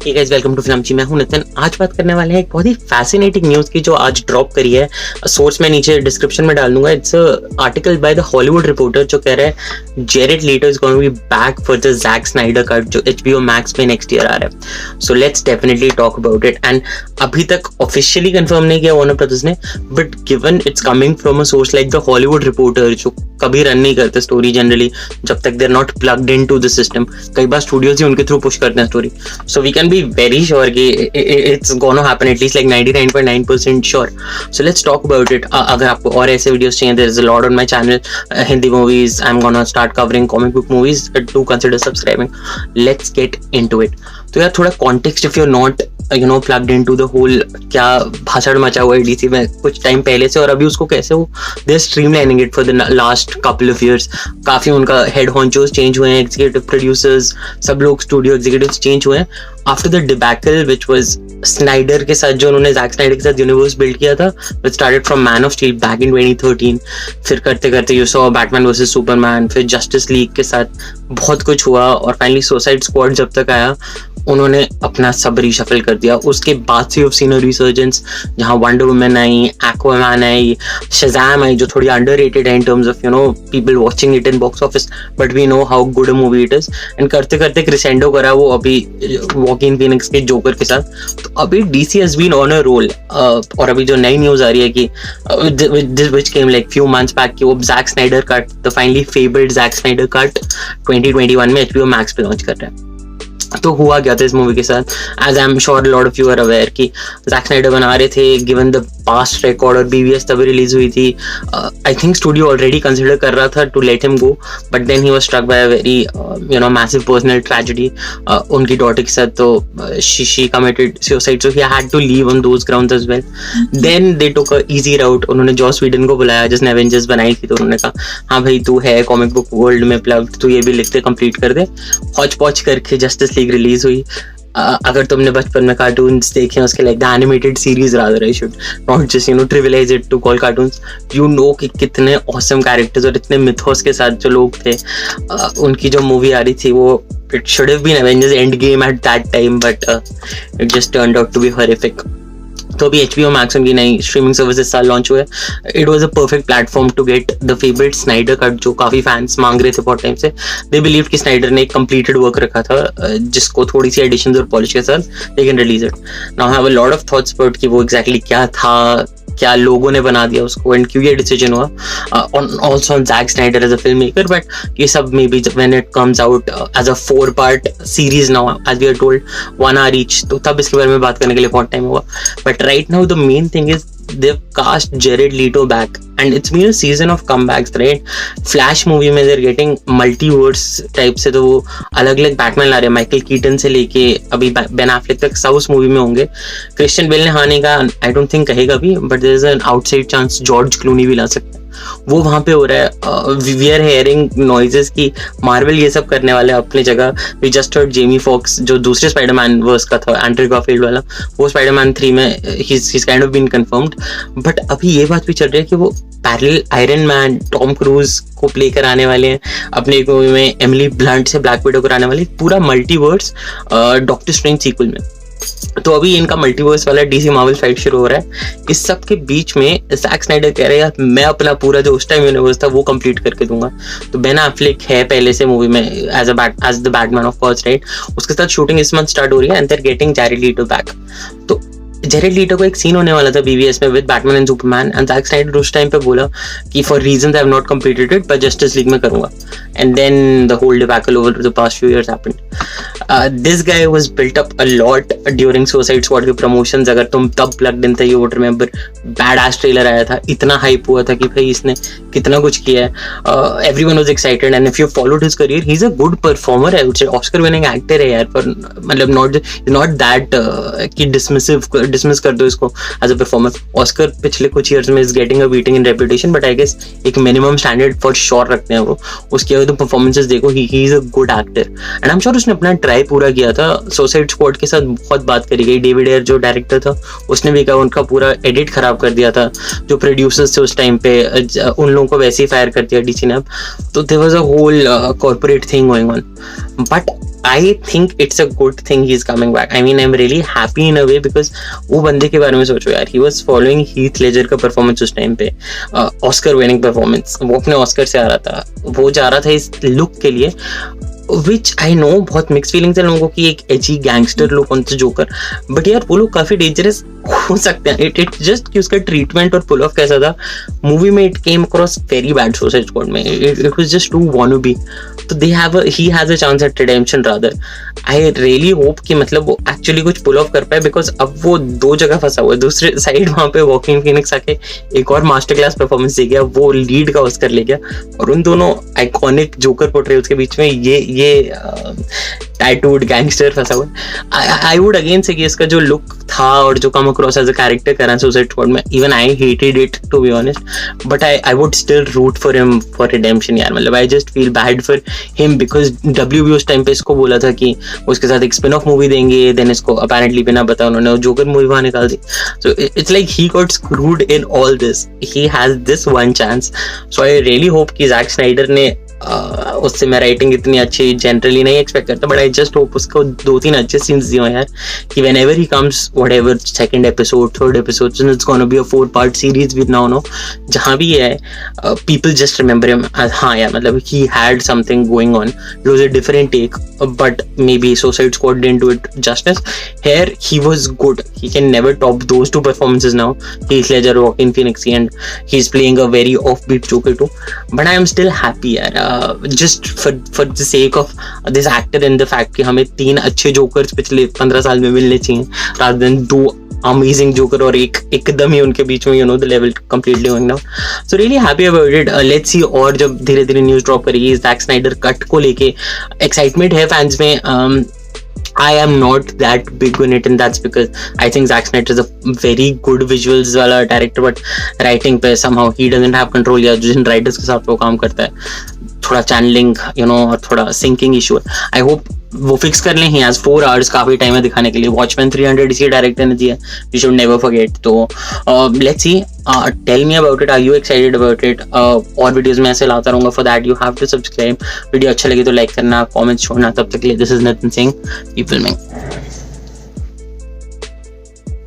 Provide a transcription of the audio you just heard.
Hey guys, welcome to Filmchi. मैं हूं नितिन। आज बात करने वाले हैं एक बहुत ही फैसिनेटिंग न्यूज़ की जो आज ड्रॉप करी है। सोर्स मैं नीचे डिस्क्रिप्शन में डाल दूंगा। It's article by the Hollywood Reporter जो कह रहा है Jared Leto is going to be back for the Zack Snyder cut जो HBO मैक्स पे नेक्स्ट ईयर आ रहा है। So let's definitely talk about it. And अभी तक ऑफिशियली कंफर्म नहीं किया वार्नर ब्रदर्स ने, but given it's coming from a source like the Hollywood Reporter जो कभी रन नहीं करते स्टोरी जनरली जब तक they are not plugged into the system. कई बार स्टूडियोज ही उनके थ्रू पुश करते हैं स्टोरी। So we can be very sure कि it's gonna happen, at least like 99.9% sure. So let's talk about it. अगर आपको और ऐसे वीडियोस चाहिए, there is a lot on my channel, Hindi movies, I am gonna start covering comic book movies, do consider subscribing. Let's get into it. तो यार थोड़ा context if you are not plugged into the whole, क्या भाषण मचा हुआ है DC में कुछ टाइम पहले से और अभी उसको कैसे वो they are streamlining it for the last couple of years. काफी उनका हेड हॉन्चोस चेंज हुए हैं, एग्जीक्यूटिव प्रोड्यूसर्स सब लोग, स्टूडियो एग्जीक्यूटिव्स चेंज हुए हैं after the debacle which was Snyder के साथ, जो उन्होंने जैक स्नाइडर के साथ यूनिवर्स बिल्ड किया था। It started from man of steel back in 2013, फिर करते करते you saw Batman versus Superman, फिर जस्टिस लीग के साथ बहुत कुछ हुआ और फाइनली सुसाइड स्क्वाड जब तक आया उन्होंने अपना सब रीशफल कर दिया। उसके बाद से सीन रिसर्जेंस जहाँ वंडर वुमन आई, एक्वामैन आई, शज़ैम आई जो थोड़ी अंडररेटेड है in terms of people watching it in box office, but we know how good a movie it is. End करते करते क्रिसेंडो करा वो अभी वॉकिन फीनिक्स के जोकर के साथ। तो अभी DC has been on a roll। और अभी जो नई न्यूज आ रही है कि which came like few months back कि वो Zack Snyder cut, the finally fabled Zack Snyder cut 2021 में HBO मैक्स पे लॉन्च कर रहा है। तो हुआ क्या था इस मूवी के साथ, as I am sure lot of you are aware कि जैक स्नाइडर बना रहे थे गिवन द पास्ट रिकॉर्ड और BVS तभी रिलीज हुई थी। I think studio already consider कर रहा था to let him go, but then he was struck by a very massive personal tragedy उनकी डॉटर के साथ। तो she committed suicide, so he had to leave on those grounds as well. Then they took a easy route. उन्होंने Joss Whedon को बुलाया जिसने Avengers बनाई थी, तो उन्होंने कहा हाँ भाई तू है कॉमिक बुक वर्ल्ड में प्लग्ड, तू ये भी लिखते कंप्लीट कर दे। हौच पौच करके जस्टिस लीग रिलीज हुई। अगर तुमने बचपन में कार्टून्स देखे उसके like the animated series rather, I should not just trivialize it to call cartoons, कि कितने ऑसम कैरेक्टर्स और इतने मिथोस के साथ जो लोग थे। उनकी जो मूवी आ रही थी वो it should have been Avengers Endgame at that time, but it just turned out to be horrific. तो अभी HBO मैक्स उनकी नई स्ट्रीमिंग सर्विस इस साल लॉन्च हुए। It was a perfect platform to get the favourite Snyder cut जो काफी fans मांग रहे थे बहुत टाइम से। दे बिलीव कि स्नाइडर ने एक कंप्लीटेड वर्क रखा था जिसको थोड़ी सी एडिशंस और पॉलिश के साथ they can release it. Now I have a lot of thoughts about कि वो एग्जैक्टली क्या था, क्या लोगों ने बना दिया उसको एंड क्यों ये डिसीजन हुआ, also on Zack Snyder as a film maker. But ये सब maybe when it comes out as a 4-part series now as we are told 1 hour each, तो तब इसके बारे में बात करने के लिए बहुत टाइम होगा। But right now the main thing is they've cast Jared Leto back and it's been a season of comebacks, right? Flash movie में they're getting multiverse type से, तो वो अलग अलग बैटमैन ला रहे हैं, माइकल कीटन से लेके अभी बेन एफ्लेक तक सब उस मूवी में होंगे। क्रिश्चियन बेल ने हाने का आई डोंट थिंक कहेगा भी, but there is an outside chance George Clooney भी ला सकता है। वो वहां पे हो रहा है। वी आर हेयरिंग नॉइजेस कि मार्वल ये सब करने वाले अपनी जगह। We just heard Jamie Foxx जो दूसरे स्पाइडरमैन वर्स का था, एंड्रू गारफील्ड वाला, वो स्पाइडरमैन 3 में he's kind of been confirmed। But अभी ये बात भी चल रही है कि वो parallel iron man Tom cruise को प्ले कराने वाले हैं अपने एक मूवी में, एमिली ब्लंट से ब्लैक विडो कराने वाले, पूरा मल्टीवर्स डॉक्टर स्ट्रेंज सीक्वल में। तो अभी इनका मल्टीवर्स वाला DC मार्वल फाइट शुरू हो रहा है। इस सब के बीच में जैक स्नाइडर कह रहे हैं मैं अपना पूरा जो उस टाइम यूनिवर्स था वो कंप्लीट करके दूंगा। तो बेन एफ्लेक है पहले से मूवी में as the Batman of course, right? उसके साथ शूटिंग इस मंथ स्टार्ट हो रही है and they are getting Jared Leto back. तो जेरेड लीटो को एक सीन होने वाला था BVS में with Batman and Superman, and Zack Snyder उस टाइम पे बोला कि for reasons I have not completed it but Justice League में करूंगा। And then the whole debacle over the past few years happened. This guy was built up a lot during suicide squad के promotions. अगर तुम तब plugged in थे, you would remember bad S trailer आया था, इतना हाइप हुआ था कि भाई इसने कितना कुछ किया है। Everyone was excited and if you followed his career he is a good performer, I would say Oscar winning actor है यार। पर मतलब नॉट दैट कि डिसमिसिव डिसमिस कर दो इसको एज अ परफॉर्मर. ऑस्कर पिछले कुछ ईयर्स में is getting a beating in reputation, but I guess एक मिनिमम स्टैंडर्ड फॉर श्योर रखते हैं वो. उसके अगर तो परफॉर्मेंसेस देखो, he is a good actor and I am sure उसने अपना ट्राई पूरा किया था. सुसाइड स्क्वाड के साथ बहुत बात करी गई. डेविड एयर जो डायरेक्टर था उसने भी कहा उनका पूरा एडिट खराब कर दिया था. जो प्रोड्यूसर्स थे उस टाइम पे उन लोगों को वैसे ही फायर कर दिया डीसी ने. अब तो there was a whole corporate thing going on, but I think it's a good thing he's coming back. I mean, I'm really happy in a way because वो बंदे के बारे में सोचो यार, he was following Heath Ledger का performance उस time पे, ऑस्कर विनिंग परफॉर्मेंस. वो अपने ऑस्कर से आ रहा था, वो जा रहा था इस लुक के लिए, विच आई नो बहुत मिक्स फीलिंग्स है लोगों की. एक edgy gangster look on the Joker, but यार वो लोग काफी डेंजरस हो सकते हैं. इट जस्ट कि उसका ट्रीटमेंट और पुल ऑफ कैसा था मूवी में, it came across very bad. Suicide Squad में इट वाज जस्ट टू वांनाबी. तो he has a chance at redemption rather. I really hope कि मतलब वो एक्चुअली कुछ पुल ऑफ कर पाए, बिकॉज अब वो दो जगह फंसा हुआ है. दूसरे साइड वहां पे वॉकिंग फिनिक्स आके एक और मास्टर क्लास परफॉर्मेंस दे गया, वो लीड का ऑस्कर ले गया, और उन दोनों आइकॉनिक जोकर पोर्ट्रेट्स के बीच में ये टैटूड गैंगस्टर फंसा हुआ. आई वुड अगेन से कि इसका जो लुक था और जो come across as a character करा सुसाइड स्क्वाड में, even I hated it to be honest, but I would still root for him for redemption यार. मतलब I just feel bad for him because WB उस time पे इसको बोला था कि उसके साथ एक स्पिन ऑफ मूवी देंगे, देन इसको अपैरेंटली बिना बता उन्होंने जोकर मूवी वहां निकाल दी. So it's like he got screwed in all this. He has this one chance. So I really hope कि जैक स्नाइडर ने उससे मैं राइटिंग इतनी अच्छी जनरली नहीं एक्सपेक्ट करता, बट आई जस्ट होप उसको 2-3 अच्छे सीन्स दिए यार, कि whenever he comes, whatever second episode, third episode, it's gonna be a 4-part series with now जहाँ भी है, people just remember him as हाँ यार मतलब he had something going on. It was a different take, but maybe Suicide Squad didn't do it justice. Here he was good. He can never top those two performances now. Heath Ledger, Joaquin Phoenix, and he's playing a very offbeat Joker too. But I am still happy यार. Just for the sake of this actor and the fact कि हमें 3 अच्छे jokers पिछले 15 साल में मिलने चाहिए, rather than 2 amazing joker और एकदम ही उनके बीच में the level completely going down. So really happy about it. Let's see और जब धीरे धीरे न्यूज ड्रॉप करेगी जैक स्नाइडर कट को लेके एक्साइटमेंट है फैंस में. I am not that big on it, and that's because I think Zack Snyder is a very good visuals वाला director, but writing पे somehow he doesn't have control. या जिन writers के साथ वो काम करता है, थोड़ा channeling और थोड़ा syncing issue है. I hope वो फिक्स कर लें. He has 4 hours, काफी टाइम है दिखाने के लिए. Watchmen 300 इसी डायरेक्टर ने दिया, we should never forget. तो let's see. Tell me about it. Are you excited about it? और वीडियोस में ऐसे लाता रहूंगा. For that you have to subscribe. Video अच्छा लगे तो लाइक करना, कमेंट्स छोड़ना. तब तक के लिए this is Nitin Singh. Keep filming.